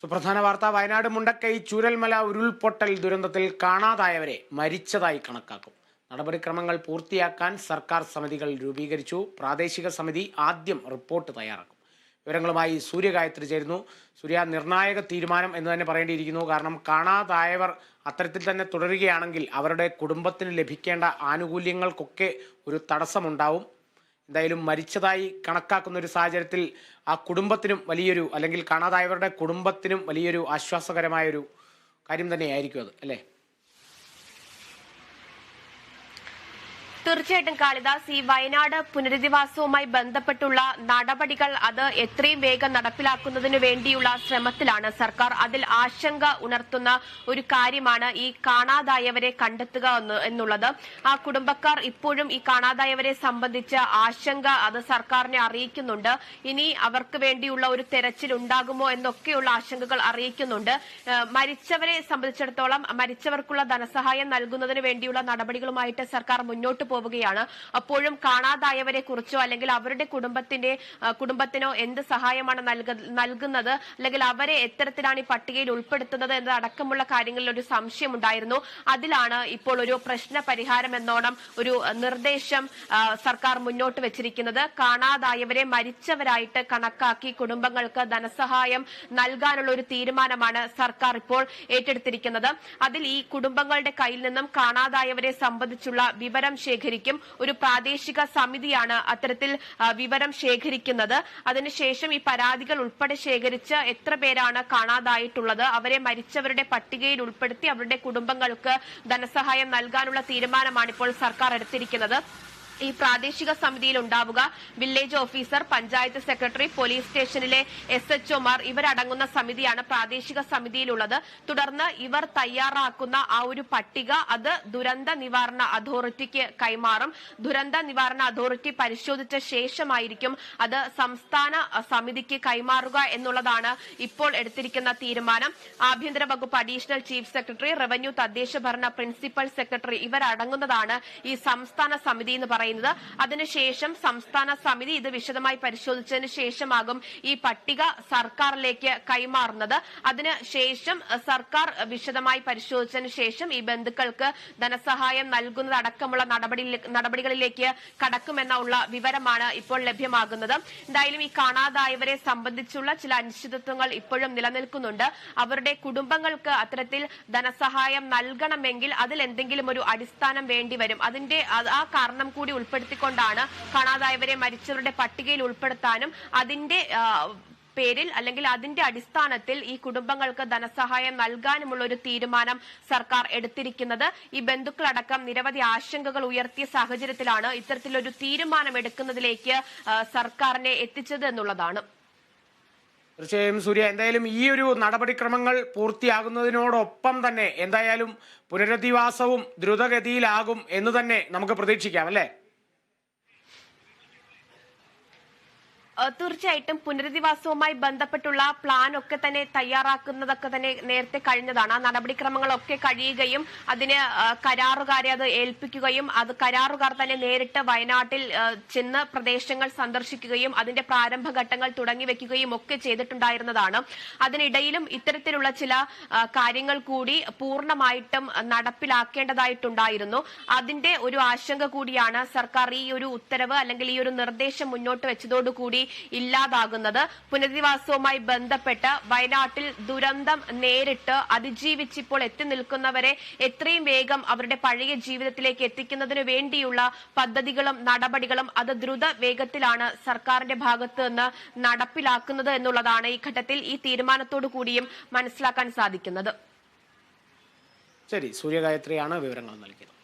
സുപ്രധാന വാർത്ത. വയനാട് മുണ്ടക്കൈ ചൂരൽമല ഉരുൾപൊട്ടൽ ദുരന്തത്തിൽ കാണാതായവരെ മരിച്ചതായി കണക്കാക്കും. നടപടിക്രമങ്ങൾ പൂർത്തിയാക്കാൻ സർക്കാർ സമിതികൾ രൂപീകരിച്ചു. പ്രാദേശിക സമിതി ആദ്യം റിപ്പോർട്ട് തയ്യാറാക്കും. വിവരങ്ങളുമായി സൂര്യഗായത്രി ചേരുന്നു. സൂര്യ, നിർണായക തീരുമാനം എന്ന് തന്നെ പറയേണ്ടിയിരിക്കുന്നു. കാരണം കാണാതായവർ അത്തരത്തിൽ തന്നെ തുടരുകയാണെങ്കിൽ അവരുടെ കുടുംബത്തിന് ലഭിക്കേണ്ട ആനുകൂല്യങ്ങൾക്കൊക്കെ ഒരു തടസ്സമുണ്ടാവും. എന്തായാലും മരിച്ചതായി കണക്കാക്കുന്ന ഒരു സാഹചര്യത്തിൽ ആ കുടുംബത്തിനും വലിയൊരു, അല്ലെങ്കിൽ കാണാതായവരുടെ കുടുംബത്തിനും വലിയൊരു ആശ്വാസകരമായൊരു കാര്യം തന്നെയായിരിക്കും അത്, അല്ലേ? തീർച്ചയായിട്ടും കാളിദാസ്, ഈ വയനാട് പുനരധിവാസവുമായി ബന്ധപ്പെട്ടുള്ള നടപടികൾ അത് എത്രയും വേഗം നടപ്പിലാക്കുന്നതിന് വേണ്ടിയുള്ള ശ്രമത്തിലാണ് സർക്കാർ. അതിൽ ആശങ്ക ഉണർത്തുന്ന ഒരു കാര്യമാണ് ഈ കാണാതായവരെ കണ്ടെത്തുക എന്നുള്ളത്. ആ കുടുംബക്കാർ ഇപ്പോഴും ഈ കാണാതായവരെ സംബന്ധിച്ച് ആശങ്ക അത് സർക്കാരിനെ അറിയിക്കുന്നുണ്ട്. ഇനി അവർക്ക് വേണ്ടിയുള്ള ഒരു തെരച്ചിൽ ഉണ്ടാകുമോ എന്നൊക്കെയുള്ള ആശങ്കകൾ അറിയിക്കുന്നുണ്ട്. മരിച്ചവരെ സംബന്ധിച്ചിടത്തോളം മരിച്ചവർക്കുള്ള ധനസഹായം നൽകുന്നതിന് വേണ്ടിയുള്ള നടപടികളുമായിട്ട് സർക്കാർ മുന്നോട്ട് പോവുകയാണ്. അപ്പോഴും കാണാതായവരെ കുറിച്ചോ അല്ലെങ്കിൽ അവരുടെ കുടുംബത്തിനോ എന്ത് സഹായമാണ് നൽകുന്നത്, അല്ലെങ്കിൽ അവരെ എത്തരത്തിലാണ് ഈ പട്ടികയിൽ ഉൾപ്പെടുത്തുന്നത് എന്നതടക്കമുള്ള കാര്യങ്ങളിൽ ഒരു സംശയമുണ്ടായിരുന്നു. അതിലാണ് ഇപ്പോൾ ഒരു പ്രശ്ന പരിഹാരം എന്നോണം ഒരു നിർദ്ദേശം സർക്കാർ മുന്നോട്ട് വെച്ചിരിക്കുന്നത്. കാണാതായവരെ മരിച്ചവരായിട്ട് കണക്കാക്കി കുടുംബങ്ങൾക്ക് ധനസഹായം നൽകാനുള്ള ഒരു തീരുമാനമാണ് സർക്കാർ ഇപ്പോൾ ഏറ്റെടുത്തിരിക്കുന്നത്. അതിൽ ഈ കുടുംബങ്ങളുടെ കയ്യിൽ നിന്നും കാണാതായവരെ സംബന്ധിച്ചുള്ള വിവരം ശേഖരിക്കും. ഒരു പ്രാദേശിക സമിതിയാണ് അത്തരത്തിൽ വിവരം ശേഖരിക്കുന്നത്. അതിനുശേഷം ഈ പരാതികൾ ഉൾപ്പെടെ ശേഖരിച്ച് എത്ര പേരാണ് കാണാതായിട്ടുള്ളത്, അവരെ മരിച്ചവരുടെ പട്ടികയിൽ ഉൾപ്പെടുത്തി അവരുടെ കുടുംബങ്ങൾക്ക് ധനസഹായം നൽകാനുള്ള തീരുമാനമാണ് ഇപ്പോൾ സർക്കാർ എടുത്തിരിക്കുന്നത്. ഈ പ്രാദേശിക സമിതിയിൽ ഉണ്ടാവുക village officer, panchayat secretary, police സ്റ്റേഷനിലെ SHOമാർ ഇവരടങ്ങുന്ന സമിതിയാണ് പ്രാദേശിക സമിതിയിലുള്ളത്. തുടർന്ന് ഇവർ തയ്യാറാക്കുന്ന ആ ഒരു പട്ടിക അത് ദുരന്ത നിവാരണ അതോറിറ്റിക്ക് കൈമാറും. ദുരന്ത നിവാരണ അതോറിറ്റി പരിശോധിച്ച ശേഷമായിരിക്കും അത് സംസ്ഥാന സമിതിക്ക് കൈമാറുക എന്നുള്ളതാണ് ഇപ്പോൾ എടുത്തിരിക്കുന്ന തീരുമാനം. ആഭ്യന്തര വകുപ്പ് അഡീഷണൽ ചീഫ് സെക്രട്ടറി, റവന്യൂ തദ്ദേശ ഭരണ പ്രിൻസിപ്പൽ സെക്രട്ടറി ഇവരടങ്ങുന്നതാണ് ഈ സംസ്ഥാന സമിതി എന്ന് പറയുന്നത്. അതിനുശേഷം സംസ്ഥാന സമിതി ഇത് വിശദമായി പരിശോധിച്ചതിന് ശേഷമാകും ഈ പട്ടിക സർക്കാരിലേക്ക് കൈമാറുന്നത്. അതിനുശേഷം സർക്കാർ വിശദമായി പരിശോധിച്ചതിന് ശേഷം ഈ ബന്ധുക്കൾക്ക് ധനസഹായം നൽകുന്നതടക്കമുള്ള നടപടികളിലേക്ക് കടക്കുമെന്നുള്ള വിവരമാണ് ഇപ്പോൾ ലഭ്യമാകുന്നത്. എന്തായാലും ഈ കാണാതായവരെ സംബന്ധിച്ചുള്ള ചില അനിശ്ചിതത്വങ്ങൾ ഇപ്പോഴും നിലനിൽക്കുന്നുണ്ട്. അവരുടെ കുടുംബങ്ങൾക്ക് അത്തരത്തിൽ ധനസഹായം നൽകണമെങ്കിൽ അതിൽ എന്തെങ്കിലും ഒരു അടിസ്ഥാനം വേണ്ടിവരും. അതിന്റെ ആ കാരണം കൂടി ഉൾപ്പെടുത്തിക്കൊണ്ടാണ് കാണാതായവരെ മരിച്ചവരുടെ പട്ടികയിൽ ഉൾപ്പെടുത്താനും അതിന്റെ പേരിൽ അല്ലെങ്കിൽ അതിന്റെ അടിസ്ഥാനത്തിൽ ഈ കുടുംബങ്ങൾക്ക് ധനസഹായം നൽകാനുമുള്ള ഒരു തീരുമാനം സർക്കാർ എടുത്തിരിക്കുന്നത്. ഈ ബന്ധുക്കളടക്കം നിരവധി ആശങ്കകൾ ഉയർത്തിയ സാഹചര്യത്തിലാണ് ഇത്തരത്തിലൊരു തീരുമാനം എടുക്കുന്നതിലേക്ക് സർക്കാരിനെ എത്തിച്ചത് എന്നുള്ളതാണ്. തീർച്ചയായും സൂര്യ, എന്തായാലും ഈ ഒരു നടപടിക്രമങ്ങൾ പൂർത്തിയാകുന്നതിനോടൊപ്പം തന്നെ എന്തായാലും പുനരധിവാസവും ദ്രുതഗതിയിലാകും എന്ന് തന്നെ നമുക്ക് പ്രതീക്ഷിക്കാം, അല്ലേ? തീർച്ചയായിട്ടും പുനരധിവാസവുമായി ബന്ധപ്പെട്ടുള്ള പ്ലാൻ ഒക്കെ തന്നെ തയ്യാറാക്കുന്നതൊക്കെ തന്നെ നേരത്തെ കഴിഞ്ഞതാണ്. ആ നടപടിക്രമങ്ങളൊക്കെ കഴിയുകയും അതിന് കരാറുകാരെ അത് ഏൽപ്പിക്കുകയും അത് കരാറുകാർ തന്നെ നേരിട്ട് വയനാട്ടിൽ ചെന്ന് പ്രദേശങ്ങൾ സന്ദർശിക്കുകയും അതിന്റെ പ്രാരംഭഘട്ടങ്ങൾ തുടങ്ങി വെക്കുകയും ഒക്കെ ചെയ്തിട്ടുണ്ടായിരുന്നതാണ്. അതിനിടയിലും ഇത്തരത്തിലുള്ള ചില കാര്യങ്ങൾ കൂടി പൂർണ്ണമായിട്ടും നടപ്പിലാക്കേണ്ടതായിട്ടുണ്ടായിരുന്നു. അതിന്റെ ഒരു ആശങ്ക കൂടിയാണ് സർക്കാർ ഈ ഒരു ഉത്തരവ് അല്ലെങ്കിൽ ഈ ഒരു നിർദ്ദേശം മുന്നോട്ട് വെച്ചതോടുകൂടി ഇല്ലാതാകുന്നത്. പുനരധിവാസവുമായി ബന്ധപ്പെട്ട് വയനാട്ടിൽ ദുരന്തം നേരിട്ട് അതിജീവിച്ചിപ്പോൾ എത്തി നിൽക്കുന്നവരെ എത്രയും വേഗം അവരുടെ പഴയ ജീവിതത്തിലേക്ക് എത്തിക്കുന്നതിന് വേണ്ടിയുള്ള പദ്ധതികളും നടപടികളും അത് ദ്രുത വേഗത്തിലാണ് സർക്കാരിന്റെ ഭാഗത്ത് നിന്ന് നടപ്പിലാക്കുന്നത് എന്നുള്ളതാണ് ഈ ഘട്ടത്തിൽ ഈ തീരുമാനത്തോടു കൂടിയും മനസ്സിലാക്കാൻ സാധിക്കുന്നത്. ശരി, സൂര്യഗായത്രിയാണ് വിവരങ്ങൾ നൽകിയത്.